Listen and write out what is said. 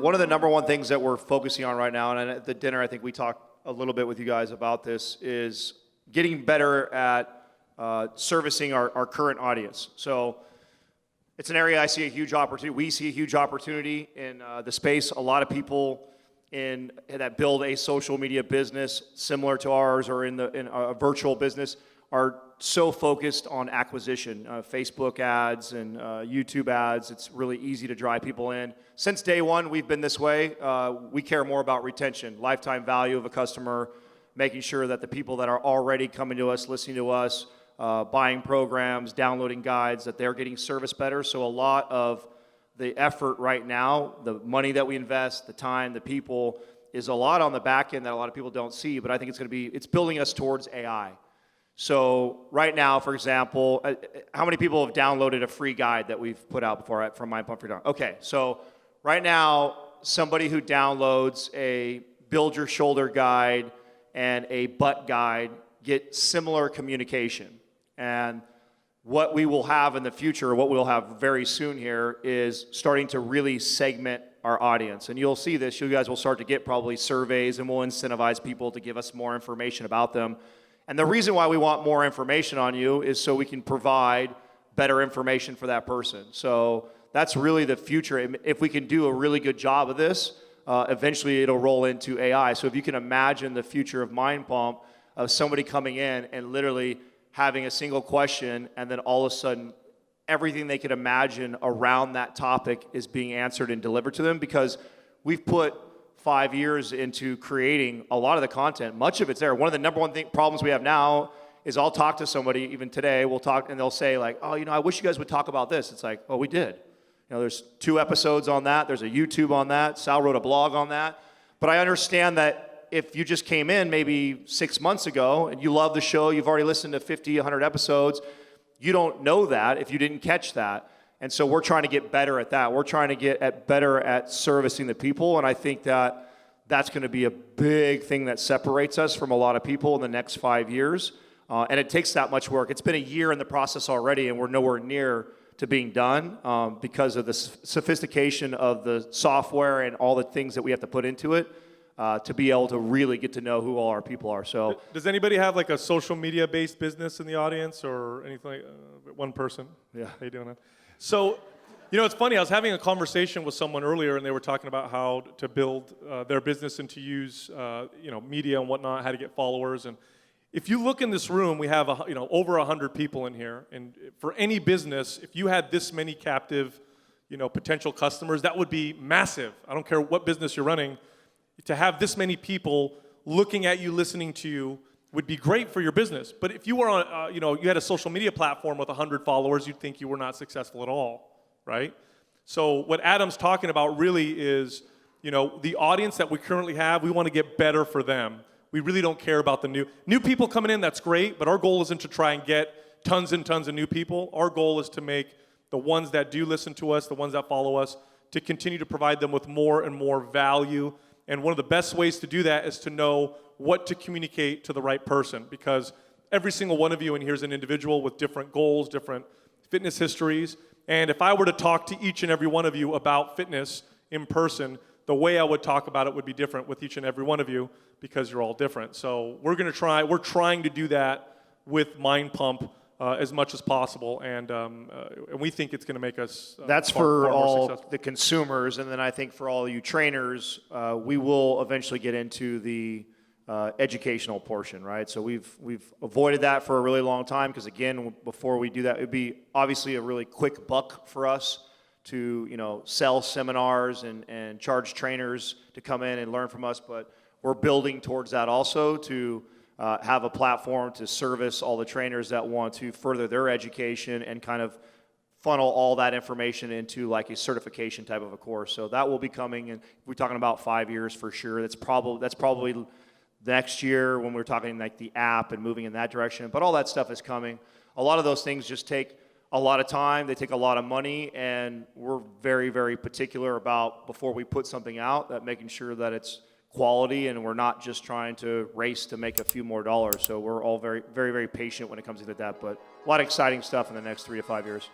one of the number one things that we're focusing on right now, and at the dinner I think we talked a little bit with you guys about this, is getting better at servicing our current audience. So it's an area I see a huge opportunity. We see a huge opportunity in the space. A lot of people that build a social media business similar to ours or in a virtual business are so focused on acquisition, Facebook ads and YouTube ads. It's really easy to drive people in. Since day one, we've been this way. We care more about retention, lifetime value of a customer, making sure that the people that are already coming to us, listening to us, buying programs, downloading guides, that they're getting service better. So a lot of the effort right now, the money that we invest, the time, the people, is a lot on the back end that a lot of people don't see, but I think it's building us towards AI. So right now, for example, how many people have downloaded a free guide that we've put out before from Mind Pump Freedom? Okay, so right now, somebody who downloads a Build Your Shoulder guide and a butt guide get similar communication. And what we will have in the future, what we'll have very soon here, is starting to really segment our audience. And you'll see this. You guys will start to get probably surveys, and we'll incentivize people to give us more information about them. And the reason why we want more information on you is so we can provide better information for that person. So that's really the future. If we can do a really good job of this, eventually it'll roll into AI. So if you can imagine the future of Mind Pump, of somebody coming in and literally having a single question, and then all of a sudden everything they could imagine around that topic is being answered and delivered to them, because we've put 5 years into creating a lot of the content. Much of it's there. One of the number one problems we have now is I'll talk to somebody, even today, we'll talk, and they'll say like, oh, I wish you guys would talk about this. It's like, oh, we did. There's 2 episodes on that. There's a YouTube on that. Sal wrote a blog on that. But I understand that if you just came in maybe 6 months ago and you love the show, you've already listened to 50, 100 episodes, you don't know that if you didn't catch that. And so we're trying to get better at that. We're trying to get better at servicing the people, and I think that that's going to be a big thing that separates us from a lot of people in the next 5 years. And it takes that much work. It's been a year in the process already, and we're nowhere near to being done because of the sophistication of the software and all the things that we have to put into it to be able to really get to know who all our people are. So, does anybody have like a social media based business in the audience or anything like one person? Yeah. How you doing that? So, it's funny. I was having a conversation with someone earlier, and they were talking about how to build their business and to use, media and whatnot, how to get followers. And if you look in this room, we have over 100 people in here. And for any business, if you had this many captive, potential customers, that would be massive. I don't care what business you're running. To have this many people looking at you, listening to you, would be great for your business. But if you were on, you had a social media platform with 100 followers, you'd think you were not successful at all. Right? So what Adam's talking about really is, the audience that we currently have, we want to get better for them. We really don't care about the new people coming in, that's great, but our goal isn't to try and get tons and tons of new people. Our goal is to make the ones that do listen to us, the ones that follow us, to continue to provide them with more and more value. And one of the best ways to do that is to know what to communicate to the right person, because every single one of you in here is an individual with different goals, different fitness histories. And if I were to talk to each and every one of you about fitness in person, the way I would talk about it would be different with each and every one of you, because you're all different. So we're trying to do that with Mind Pump as much as possible, and we think it's going to make us that's far all the consumers, and then I think for all you trainers, we will eventually get into the educational portion, right? So we've avoided that for a really long time, because again, before we do that, it'd be obviously a really quick buck for us to sell seminars and charge trainers to come in and learn from us, but we're building towards that also to have a platform to service all the trainers that want to further their education and kind of funnel all that information into like a certification type of a course. So that will be coming, and we're talking about 5 years for sure. That's probably next year when we're talking like the app and moving in that direction. But all that stuff is coming. A lot of those things just take a lot of time. They take a lot of money, and we're very, very particular about, before we put something out, that making sure that it's quality, and we're not just trying to race to make a few more dollars. So we're all very, very, very patient when it comes to that. But a lot of exciting stuff in the next 3 to 5 years.